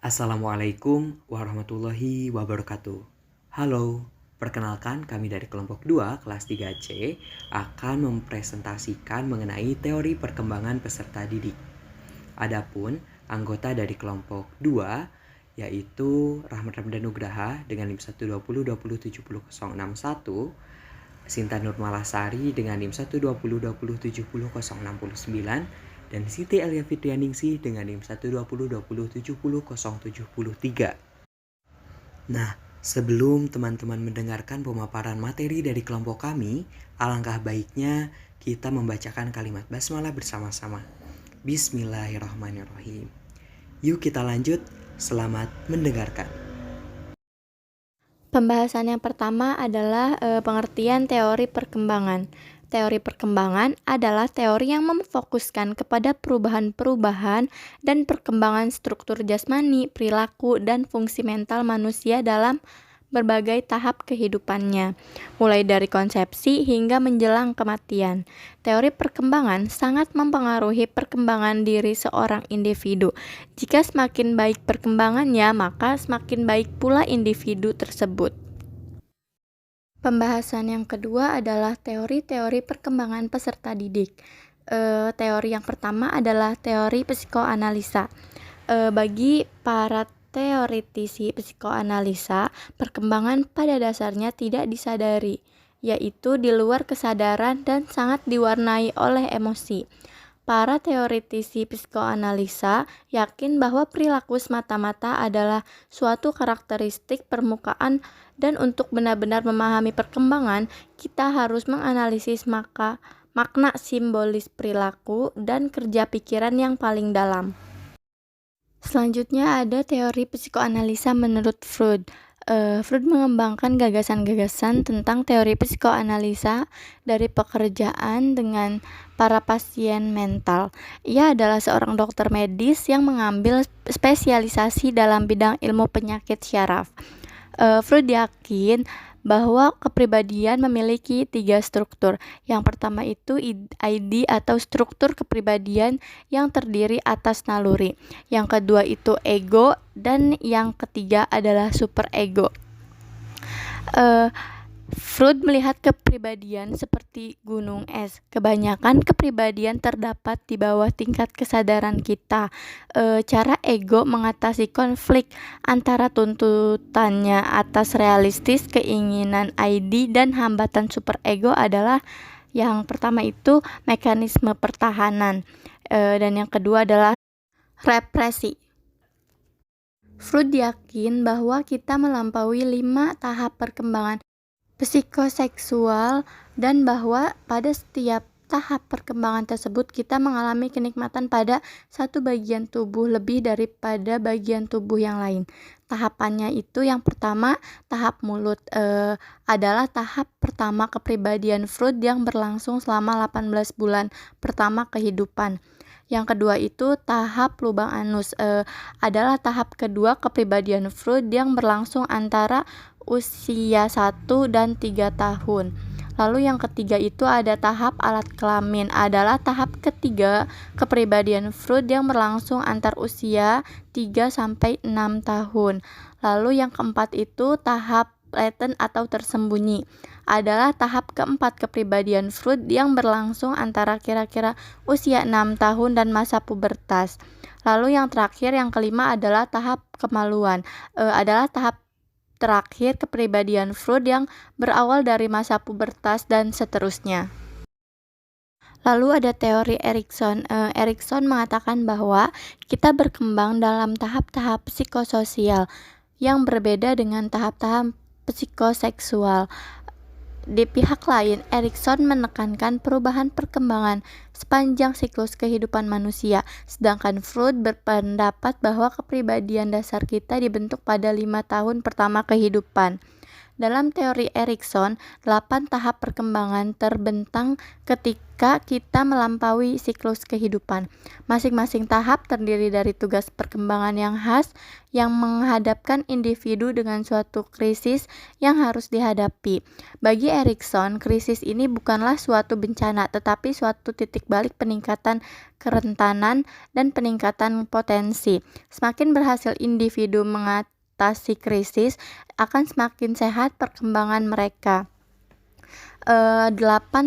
Assalamualaikum warahmatullahi wabarakatuh. Halo, perkenalkan kami dari kelompok 2 kelas 3C akan mempresentasikan mengenai teori perkembangan peserta didik. Adapun anggota dari kelompok 2 yaitu Rahmat Ramdan Nugraha dengan NIM 12020706061, Sinta Nurmalasari dengan NIM 12020706069, dan Siti Elia Fitrianingsih dengan NIM 12020707073. Nah, sebelum teman-teman mendengarkan pemaparan materi dari kelompok kami, alangkah baiknya kita membacakan kalimat basmalah bersama-sama. Bismillahirrahmanirrahim. Yuk kita lanjut, selamat mendengarkan. Pembahasan yang pertama adalah pengertian teori perkembangan. Teori perkembangan adalah teori yang memfokuskan kepada perubahan-perubahan dan perkembangan struktur jasmani, perilaku, dan fungsi mental manusia dalam berbagai tahap kehidupannya, mulai dari konsepsi hingga menjelang kematian. Teori perkembangan sangat mempengaruhi perkembangan diri seorang individu. Jika semakin baik perkembangannya, maka semakin baik pula individu tersebut. Pembahasan yang kedua adalah teori-teori perkembangan peserta didik. Teori yang pertama adalah teori psikoanalisa. Bagi para teoritisi psikoanalisa, perkembangan pada dasarnya tidak disadari, yaitu di luar kesadaran dan sangat diwarnai oleh emosi. Para teoritisi psikoanalisa yakin bahwa perilaku semata-mata adalah suatu karakteristik permukaan, dan untuk benar-benar memahami perkembangan, kita harus menganalisis makna simbolis perilaku dan kerja pikiran yang paling dalam. Selanjutnya ada teori psikoanalisa menurut Freud. Freud mengembangkan gagasan-gagasan tentang teori psikoanalisa dari pekerjaan dengan para pasien mental. Ia adalah seorang dokter medis yang mengambil spesialisasi dalam bidang ilmu penyakit syaraf. Freud yakin bahwa kepribadian memiliki 3 struktur. Yang pertama itu ID atau struktur kepribadian yang terdiri atas naluri. Yang kedua itu ego, dan yang ketiga adalah superego. Freud melihat kepribadian seperti gunung es. Kebanyakan kepribadian terdapat di bawah tingkat kesadaran kita. Cara ego mengatasi konflik antara tuntutannya atas realistis, keinginan ID, dan hambatan superego adalah yang pertama itu mekanisme pertahanan, dan yang kedua adalah represi. Freud yakin bahwa kita melampaui 5 tahap perkembangan psikoseksual dan bahwa pada setiap tahap perkembangan tersebut kita mengalami kenikmatan pada satu bagian tubuh lebih daripada bagian tubuh yang lain. Tahapannya itu yang pertama, tahap mulut adalah tahap pertama kepribadian Freud yang berlangsung selama 18 bulan pertama kehidupan. Yang kedua itu tahap lubang anus, adalah tahap kedua kepribadian Freud yang berlangsung antara usia 1 dan 3 tahun. Lalu yang ketiga itu ada tahap alat kelamin, adalah tahap ketiga kepribadian Freud yang berlangsung antar usia 3 sampai 6 tahun. Lalu yang keempat itu tahap latent atau tersembunyi, adalah tahap keempat kepribadian Freud yang berlangsung antara kira-kira usia 6 tahun dan masa pubertas. Lalu yang terakhir, yang kelima adalah tahap kemaluan, adalah tahap terakhir kepribadian Freud yang berawal dari masa pubertas dan seterusnya. Lalu ada teori Erikson. Erikson mengatakan bahwa kita berkembang dalam tahap-tahap psikososial yang berbeda dengan tahap-tahap psikoseksual. Di pihak lain, Erikson menekankan perubahan perkembangan sepanjang siklus kehidupan manusia, sedangkan Freud berpendapat bahwa kepribadian dasar kita dibentuk pada 5 tahun pertama kehidupan. Dalam teori Erikson, 8 tahap perkembangan terbentang ketika kita melampaui siklus kehidupan. Masing-masing tahap terdiri dari tugas perkembangan yang khas yang menghadapkan individu dengan suatu krisis yang harus dihadapi. Bagi Erikson, krisis ini bukanlah suatu bencana, tetapi suatu titik balik peningkatan kerentanan dan peningkatan potensi. Semakin berhasil individu mengatasi krisis, akan semakin sehat perkembangan mereka. 8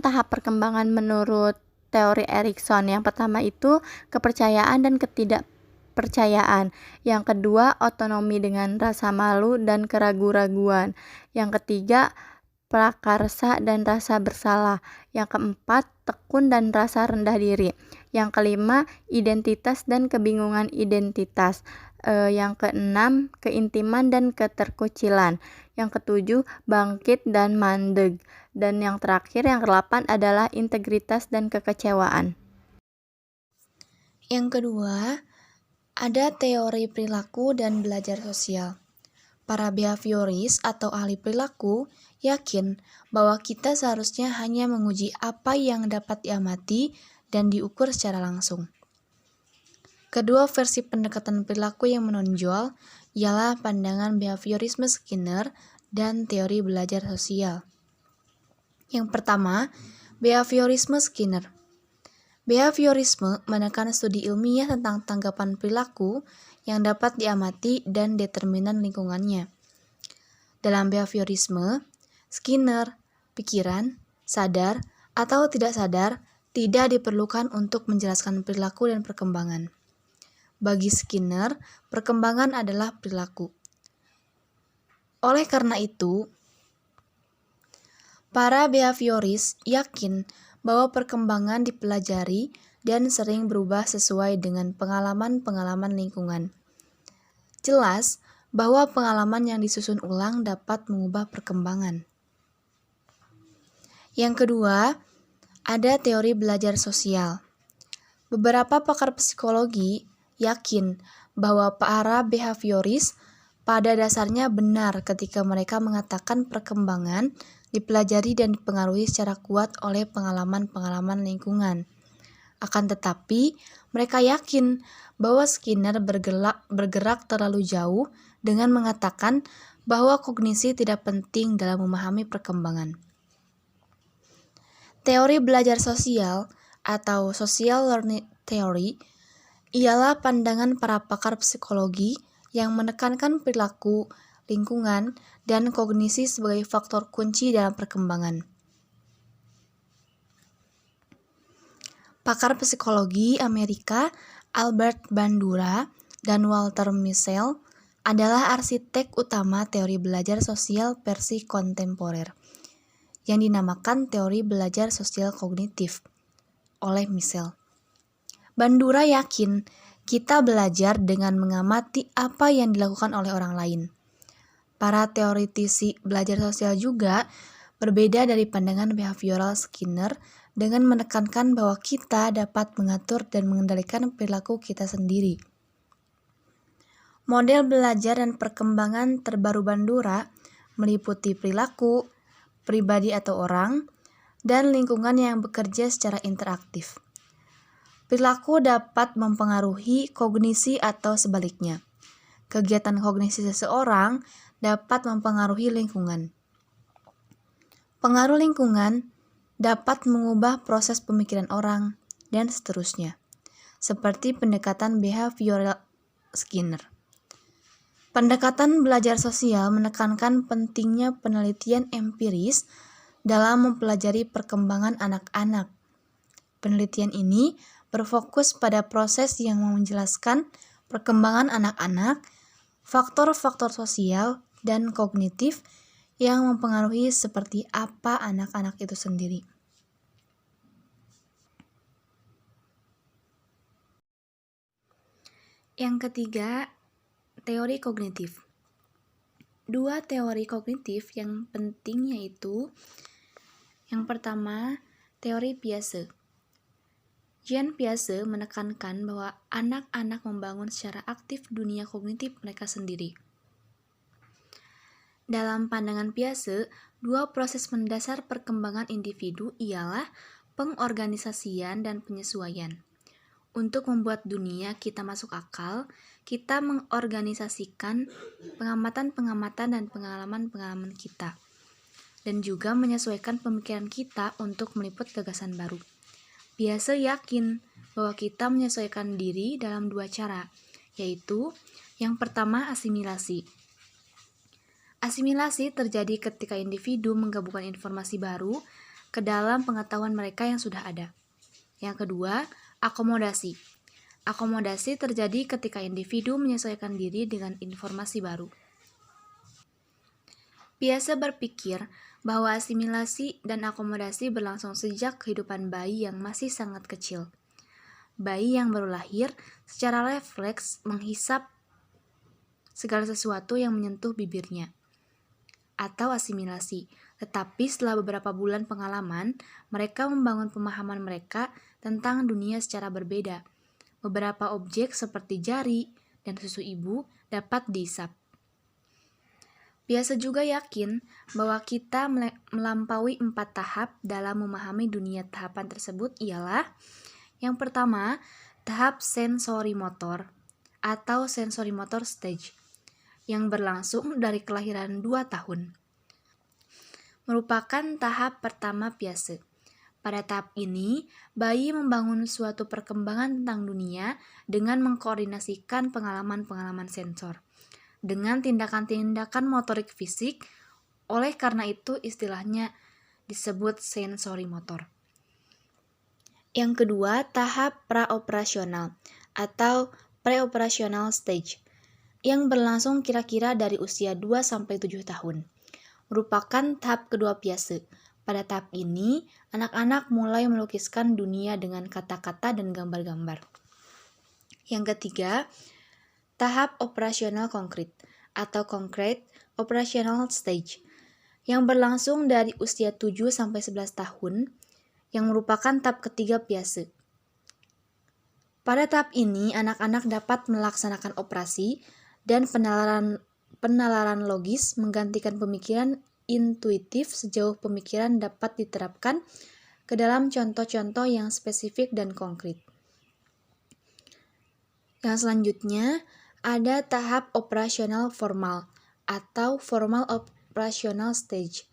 tahap perkembangan menurut teori Erikson. Yang pertama itu kepercayaan dan ketidakpercayaan. Yang kedua, otonomi dengan rasa malu dan keraguan-raguan. Yang ketiga, prakarsa dan rasa bersalah. Yang keempat, tekun dan rasa rendah diri. Yang kelima, identitas dan kebingungan identitas. Yang keenam, keintiman dan keterkucilan. Yang ketujuh, bangkit dan mandeg. Dan yang terakhir, yang kedelapan adalah integritas dan kekecewaan. Yang kedua, ada teori perilaku dan belajar sosial. Para behavioris atau ahli perilaku yakin bahwa kita seharusnya hanya menguji apa yang dapat diamati dan diukur secara langsung. Kedua versi pendekatan perilaku yang menonjol ialah pandangan behaviorisme Skinner dan teori belajar sosial. Yang pertama, behaviorisme Skinner. Behaviorisme menekan studi ilmiah tentang tanggapan perilaku yang dapat diamati dan determinan lingkungannya. Dalam behaviorisme, Skinner, pikiran, sadar atau tidak sadar, tidak diperlukan untuk menjelaskan perilaku dan perkembangan. Bagi Skinner, perkembangan adalah perilaku. Oleh karena itu, para behavioris yakin bahwa perkembangan dipelajari dan sering berubah sesuai dengan pengalaman-pengalaman lingkungan. Jelas bahwa pengalaman yang disusun ulang dapat mengubah perkembangan. Yang kedua, ada teori belajar sosial. Beberapa pakar psikologi yakin bahwa para behavioris pada dasarnya benar ketika mereka mengatakan perkembangan dipelajari dan dipengaruhi secara kuat oleh pengalaman-pengalaman lingkungan. Akan tetapi, mereka yakin bahwa Skinner bergerak terlalu jauh dengan mengatakan bahwa kognisi tidak penting dalam memahami perkembangan. Teori belajar sosial atau social learning theory ialah pandangan para pakar psikologi yang menekankan perilaku, lingkungan, dan kognisi sebagai faktor kunci dalam perkembangan. Pakar psikologi Amerika Albert Bandura dan Walter Mischel adalah arsitek utama teori belajar sosial versi kontemporer, yang dinamakan teori belajar sosial kognitif oleh Mischel. Bandura yakin kita belajar dengan mengamati apa yang dilakukan oleh orang lain. Para teoritisi belajar sosial juga berbeda dari pandangan behavioral Skinner dengan menekankan bahwa kita dapat mengatur dan mengendalikan perilaku kita sendiri. Model belajar dan perkembangan terbaru Bandura meliputi perilaku, pribadi atau orang, dan lingkungan yang bekerja secara interaktif. Perilaku dapat mempengaruhi kognisi atau sebaliknya. Kegiatan kognisi seseorang dapat mempengaruhi lingkungan. Pengaruh lingkungan dapat mengubah proses pemikiran orang, dan seterusnya, seperti pendekatan behavioral Skinner. Pendekatan belajar sosial menekankan pentingnya penelitian empiris dalam mempelajari perkembangan anak-anak. Penelitian ini berfokus pada proses yang menjelaskan perkembangan anak-anak, faktor-faktor sosial dan kognitif yang mempengaruhi seperti apa anak-anak itu sendiri. Yang ketiga, teori kognitif. Dua teori kognitif yang penting yaitu yang pertama, teori Piaget. Jean Piaget menekankan bahwa anak-anak membangun secara aktif dunia kognitif mereka sendiri. Dalam pandangan Piaget, dua proses mendasar perkembangan individu ialah pengorganisasian dan penyesuaian. Untuk membuat dunia kita masuk akal, kita mengorganisasikan pengamatan-pengamatan dan pengalaman-pengalaman kita, dan juga menyesuaikan pemikiran kita untuk meliput gagasan baru. Piaget yakin bahwa kita menyesuaikan diri dalam dua cara, yaitu yang pertama asimilasi. Asimilasi terjadi ketika individu menggabungkan informasi baru ke dalam pengetahuan mereka yang sudah ada. Yang kedua, akomodasi. Akomodasi terjadi ketika individu menyesuaikan diri dengan informasi baru. Piaget berpikir bahwa asimilasi dan akomodasi berlangsung sejak kehidupan bayi yang masih sangat kecil. Bayi yang baru lahir secara refleks menghisap segala sesuatu yang menyentuh bibirnya, atau asimilasi. Tetapi setelah beberapa bulan pengalaman, mereka membangun pemahaman mereka tentang dunia secara berbeda. Beberapa objek seperti jari dan susu ibu dapat dihisap. Piaget juga yakin bahwa kita melampaui 4 tahap dalam memahami dunia. Tahapan tersebut ialah: yang pertama, tahap sensorimotor atau sensorimotor stage, yang berlangsung dari kelahiran 2 tahun. Merupakan tahap pertama Piaget. Pada tahap ini, bayi membangun suatu perkembangan tentang dunia dengan mengkoordinasikan pengalaman-pengalaman sensor dengan tindakan-tindakan motorik fisik. Oleh karena itu, istilahnya disebut sensorimotor. Yang kedua, tahap praoperasional atau preoperational stage, yang berlangsung kira-kira dari usia 2-7 tahun. Merupakan tahap kedua Piaget. Pada tahap ini, anak-anak mulai melukiskan dunia dengan kata-kata dan gambar-gambar. Yang ketiga, tahap operasional konkret atau concrete operational stage, yang berlangsung dari usia 7-11 tahun, yang merupakan tahap ketiga Piaget. Pada tahap ini, anak-anak dapat melaksanakan operasi dan penalaran logis, menggantikan pemikiran intuitif sejauh pemikiran dapat diterapkan ke dalam contoh-contoh yang spesifik dan konkret. Yang selanjutnya, ada tahap operasional formal atau formal operational stage,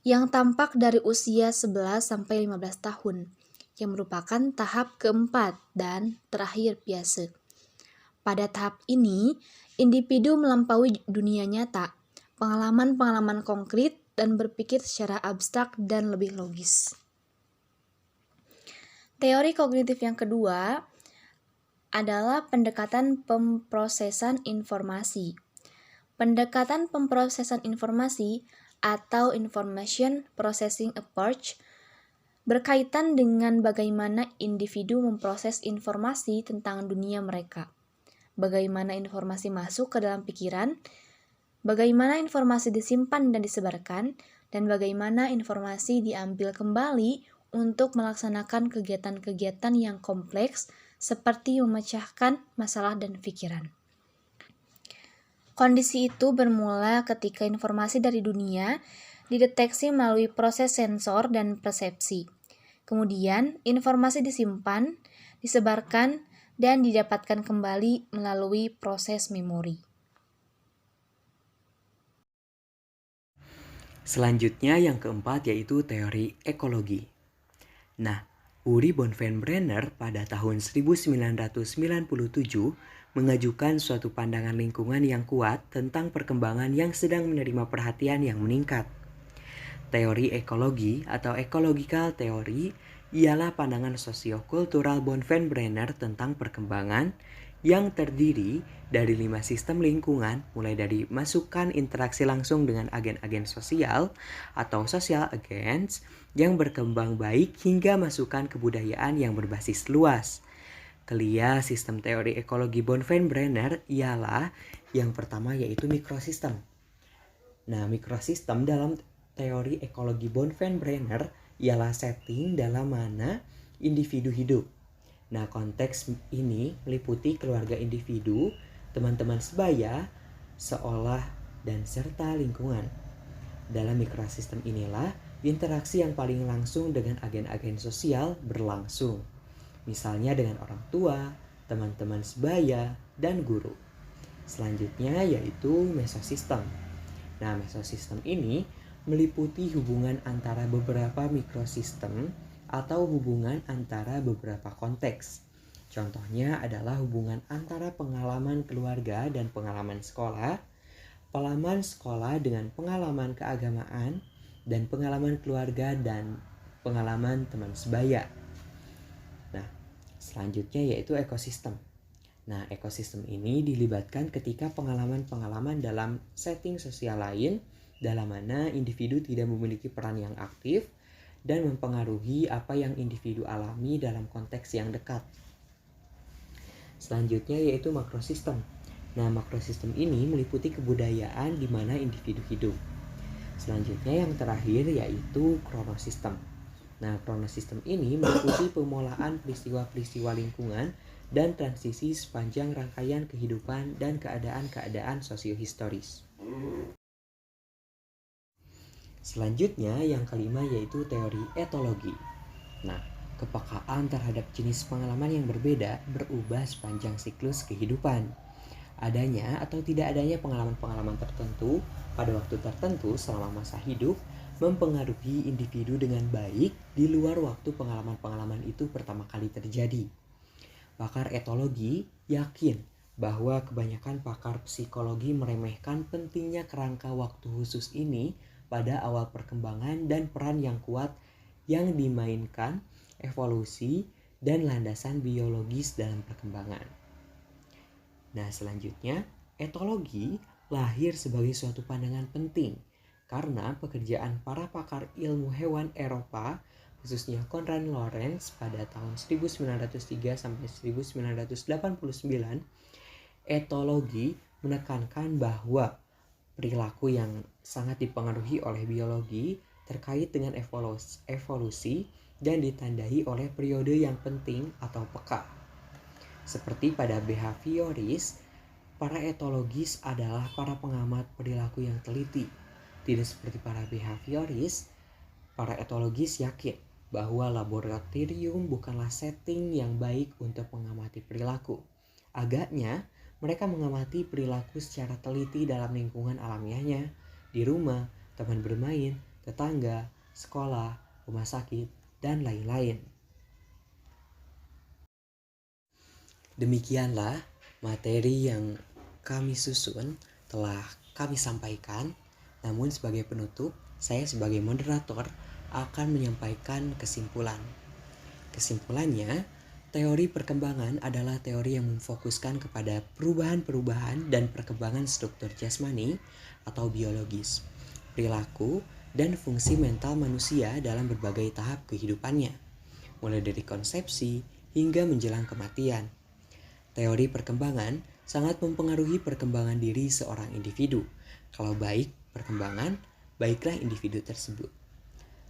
yang tampak dari usia 11-15 tahun, yang merupakan tahap keempat dan terakhir Piaget. Pada tahap ini, individu melampaui dunia nyata, pengalaman-pengalaman konkret, dan berpikir secara abstrak dan lebih logis. Teori kognitif yang kedua adalah pendekatan pemrosesan informasi. Pendekatan pemrosesan informasi atau information processing approach berkaitan dengan bagaimana individu memproses informasi tentang dunia mereka, bagaimana informasi masuk ke dalam pikiran, bagaimana informasi disimpan dan disebarkan, dan bagaimana informasi diambil kembali untuk melaksanakan kegiatan-kegiatan yang kompleks seperti memecahkan masalah dan pikiran. Kondisi itu bermula ketika informasi dari dunia dideteksi melalui proses sensor dan persepsi. Kemudian, informasi disimpan, disebarkan, dan didapatkan kembali melalui proses memori. Selanjutnya yang keempat yaitu teori ekologi. Nah, Uri Bonvenbrenner pada tahun 1997 mengajukan suatu pandangan lingkungan yang kuat tentang perkembangan yang sedang menerima perhatian yang meningkat. Teori ekologi atau ecological theory ialah pandangan sosiokultural Bonvenbrenner tentang perkembangan yang terdiri dari 5 sistem lingkungan, mulai dari masukan interaksi langsung dengan agen-agen sosial atau social agents yang berkembang baik hingga masukan kebudayaan yang berbasis luas. Kelia sistem teori ekologi Bonvenbrenner ialah yang pertama yaitu mikrosistem. Nah, mikrosistem dalam teori ekologi Bonvenbrenner ialah setting dalam mana individu hidup. Nah, konteks ini meliputi keluarga individu, teman-teman sebaya, seolah dan serta lingkungan. Dalam mikrosistem inilah interaksi yang paling langsung dengan agen-agen sosial berlangsung. Misalnya dengan orang tua, teman-teman sebaya, dan guru. Selanjutnya yaitu mesosistem. Nah, mesosistem ini meliputi hubungan antara beberapa mikrosistem atau hubungan antara beberapa konteks. Contohnya adalah hubungan antara pengalaman keluarga dan pengalaman sekolah, pengalaman sekolah dengan pengalaman keagamaan, dan pengalaman keluarga dan pengalaman teman sebaya. Nah, selanjutnya yaitu ekosistem. Nah, ekosistem ini dilibatkan ketika pengalaman-pengalaman dalam setting sosial lain, dalam mana individu tidak memiliki peran yang aktif dan mempengaruhi apa yang individu alami dalam konteks yang dekat. Selanjutnya yaitu makrosistem. Nah, makrosistem ini meliputi kebudayaan di mana individu hidup. Selanjutnya yang terakhir yaitu kronosistem. Nah, kronosistem ini meliputi pemulaan peristiwa-peristiwa lingkungan dan transisi sepanjang rangkaian kehidupan dan keadaan-keadaan sosiohistoris. Selanjutnya yang kelima yaitu teori etologi. Nah, kepekaan terhadap jenis pengalaman yang berbeda berubah sepanjang siklus kehidupan. Adanya atau tidak adanya pengalaman-pengalaman tertentu pada waktu tertentu selama masa hidup mempengaruhi individu dengan baik di luar waktu pengalaman-pengalaman itu pertama kali terjadi. Pakar etologi yakin bahwa kebanyakan pakar psikologi meremehkan pentingnya kerangka waktu khusus ini pada awal perkembangan dan peran yang kuat yang dimainkan evolusi dan landasan biologis dalam perkembangan. Nah, selanjutnya, etologi lahir sebagai suatu pandangan penting karena pekerjaan para pakar ilmu hewan Eropa, khususnya Konrad Lorenz pada tahun 1903 sampai 1989, etologi menekankan bahwa perilaku yang sangat dipengaruhi oleh biologi terkait dengan evolusi dan ditandai oleh periode yang penting atau peka. Seperti pada behavioris, para etologis adalah para pengamat perilaku yang teliti. Tidak seperti para behavioris, para etologis yakin bahwa laboratorium bukanlah setting yang baik untuk mengamati perilaku. Agaknya, mereka mengamati perilaku secara teliti dalam lingkungan alamiahnya, di rumah, teman bermain, tetangga, sekolah, rumah sakit, dan lain-lain. Demikianlah materi yang kami susun telah kami sampaikan. Namun sebagai penutup, saya sebagai moderator akan menyampaikan kesimpulan. Kesimpulannya, teori perkembangan adalah teori yang memfokuskan kepada perubahan-perubahan dan perkembangan struktur jasmani atau biologis, perilaku, dan fungsi mental manusia dalam berbagai tahap kehidupannya, mulai dari konsepsi hingga menjelang kematian. Teori perkembangan sangat mempengaruhi perkembangan diri seorang individu. Kalau baik perkembangan, baiklah individu tersebut.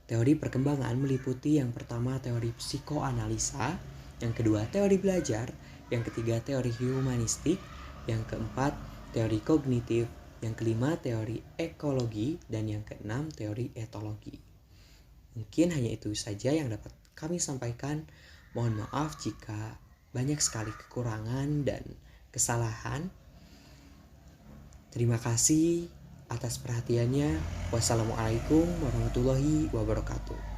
Teori perkembangan meliputi yang pertama teori psikoanalisa, yang kedua teori belajar, yang ketiga teori humanistik, yang keempat teori kognitif, yang kelima teori ekologi, dan yang keenam teori etologi. Mungkin hanya itu saja yang dapat kami sampaikan. Mohon maaf jika banyak sekali kekurangan dan kesalahan. Terima kasih atas perhatiannya. Wassalamualaikum warahmatullahi wabarakatuh.